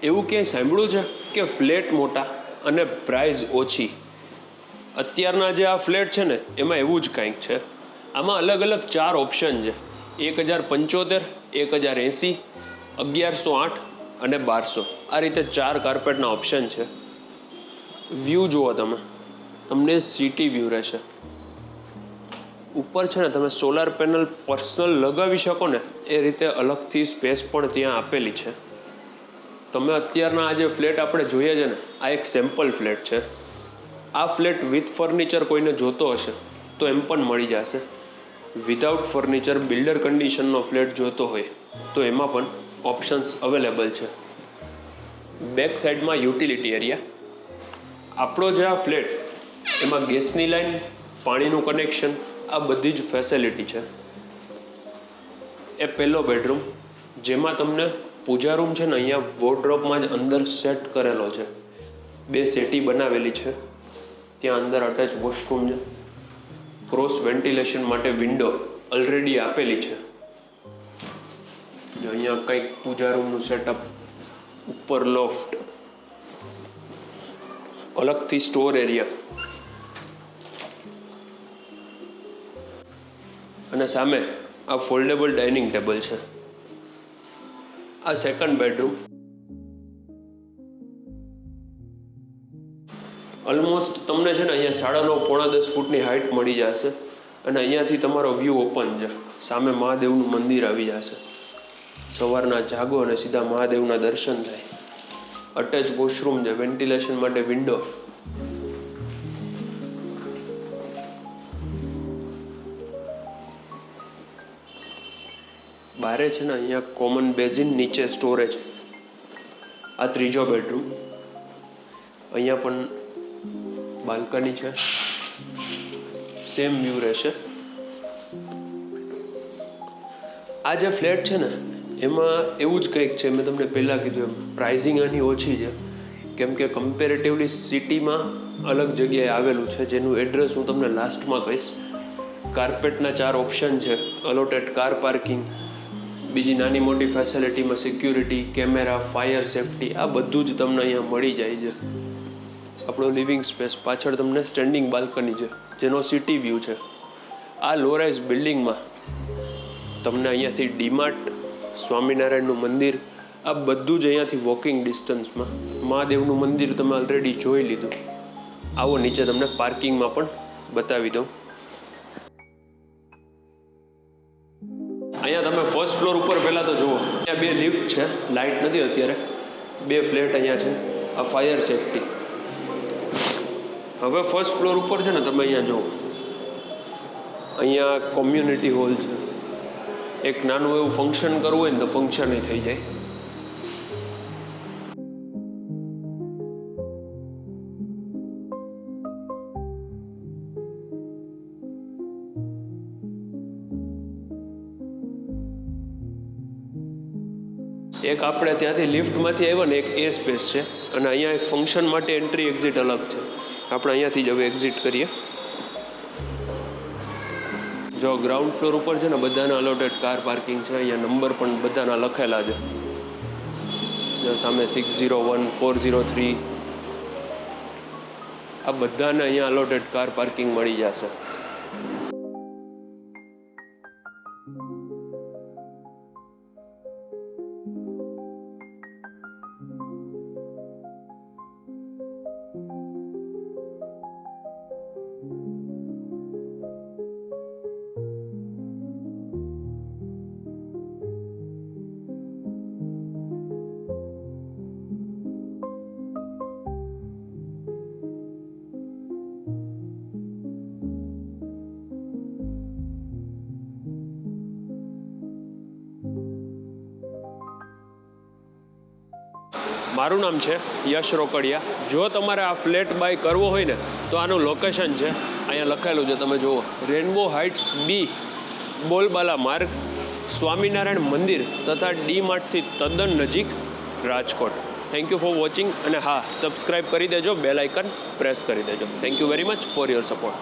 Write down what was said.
એવું ક્યાંય સાંભળ્યું છે કે ફ્લેટ મોટા અને પ્રાઇઝ ઓછી? અત્યારના જે આ ફ્લેટ છે ને એમાં એવું જ કંઈક છે. આમાં અલગ અલગ 4 ઓપ્શન છે: 1075, 1080, 1108 અને 1200. આ રીતે 4 કાર્પેટના ઓપ્શન છે. વ્યૂ જુઓ તમે, તમને સિટી વ્યૂ રહેશે. ઉપર છે ને તમે સોલાર પેનલ પર્સનલ લગાવી શકો ને એ રીતે અલગથી સ્પેસ પણ ત્યાં આપેલી છે. તમે અત્યારના આ જે ફ્લેટ આપણે જોઈએ છે ને, આ એક સેમ્પલ ફ્લેટ છે. આ ફ્લેટ વિથ ફર્નિચર કોઈને જોતો હશે તો એમ પણ મળી જશે. વિધાઉટ ફર્નિચર બિલ્ડર કન્ડિશનનો ફ્લેટ જોતો હોય તો એમાં પણ ઓપ્શન્સ અવેલેબલ છે. બેક સાઈડમાં યુટિલિટી એરિયા. આપણો જે આ ફ્લેટ એમાં ગેસની લાઈન, પાણીનું કનેક્શન, આ બધી જ ફેસિલિટી છે. એ પહેલો બેડરૂમ, જેમાં તમને પૂજા રૂમ છે ને અહીંયા વોર્ડરોબમાં જ અંદર સેટ કરેલો છે. 2 સેટી બનાવેલી છે. ત્યાં અંદર અટેચ વોશરૂમ છે. ક્રોસ વેન્ટિલેશન માટે વિન્ડો ઓલરેડી આપેલી છે. અહીંયા કંઈક પૂજા રૂમનું સેટઅપ, ઉપર લોફ્ટ, અલગથી સ્ટોર એરિયા અને સામે આ ફોલ્ડેબલ ડાઇનિંગ ટેબલ છે. આ સેકન્ડ બેડરૂમ. ઓલમોસ્ટ તમને છે ને અહીંયા 9.5 પોણા 10 ફૂટની હાઇટ મળી જશે અને અહીંયાથી તમારો વ્યૂ ઓપન છે. સામે મહાદેવનું મંદિર આવી જશે. સવારના જાગો અને સીધા મહાદેવના દર્શન થાય. અટેચ વોશરૂમ છે, વેન્ટિલેશન માટે વિન્ડો. બારે છે ને અહીંયા કોમન બેઝિન, નીચે સ્ટોરેજ. આ ત્રીજો બેડરૂમ. અહીંયા પણ બાલ્કની છે. સેમ વ્યૂ રહેશે. આ જે ફ્લેટ છે ને એમાં એવું જ કંઈક છે, મેં તમને પહેલાં કીધું એમ પ્રાઇઝિંગ આની ઓછી છે, કેમ કે કમ્પેરેટિવલી સિટીમાં અલગ જગ્યાએ આવેલું છે, જેનું એડ્રેસ હું તમને લાસ્ટમાં કહીશ. કાર્પેટના 4 ઓપ્શન છે: અલોટેડ કાર પાર્કિંગ, બીજી નાની મોટી ફેસિલિટીમાં સિક્યુરિટી, કેમેરા, ફાયર સેફટી, આ બધું જ તમને અહીંયા મળી જાય છે. આપણો લિવિંગ સ્પેસ. પાછળ તમને સ્ટેન્ડિંગ બાલ્કની છે જેનો સિટી વ્યૂ છે. આ લો રાઇઝ બિલ્ડિંગમાં તમને અહીંયાથી ડીમાર્ટ, સ્વામિનારાયણનું મંદિર, આ બધું જ અહીંયાથી વોકિંગ ડિસ્ટન્સમાં. મહાદેવનું મંદિર તમે ઓલરેડી જોઈ લીધું. આવો નીચે તમને પાર્કિંગમાં પણ બતાવી દઉં. અહીંયા તમે ફર્સ્ટ ફ્લોર ઉપર પહેલાં તો જુઓ, અહીંયા 2 લિફ્ટ છે. લાઇટ નથી અત્યારે. 2 ફ્લેટ અહીંયા છે. આ ફાયર સેફટી. હવે ફર્સ્ટ ફ્લોર ઉપર છે ને તમે અહીંયા જુઓ, અહીંયા કોમ્યુનિટી હોલ છે. એક નાનું એવું ફંક્શન કરવું હોય ને તો ફંક્શન થઈ જાય. એક આપણે ત્યાંથી લિફ્ટમાંથી આવ્યા ને, એક એ સ્પેસ છે અને અહીંયા એક ફંક્શન માટે એન્ટ્રી એક્ઝિટ અલગ છે. આપણે અહીંયાથી જ હવે એક્ઝિટ કરીએ. જો ગ્રાઉન્ડ ફ્લોર ઉપર છે ને બધાના અલોટેડ કાર પાર્કિંગ છે. અહીંયા નંબર પણ બધાના લખેલા છે. જો સામે 601, 403, આ બધાને અહીંયા અલોટેડ કાર પાર્કિંગ મળી જશે. મારું નામ છે યશ રોકડિયા. જો તમારે આ ફ્લેટ બાય કરવો હોય ને તો આનું લોકેશન છે અહીંયા લખેલું છે, તમે જુઓ. રેનબો હાઇટ્સ બી, બોલબાલા માર્ગ, સ્વામિનારાયણ મંદિર તથા ડી-માર્ટથી તદ્દન નજીક, Rajkot. Thank you for watching. અને હા, સબસ્ક્રાઈબ કરી દેજો, બેલ આઇકન પ્રેસ કરી દેજો. Thank you very much for your support.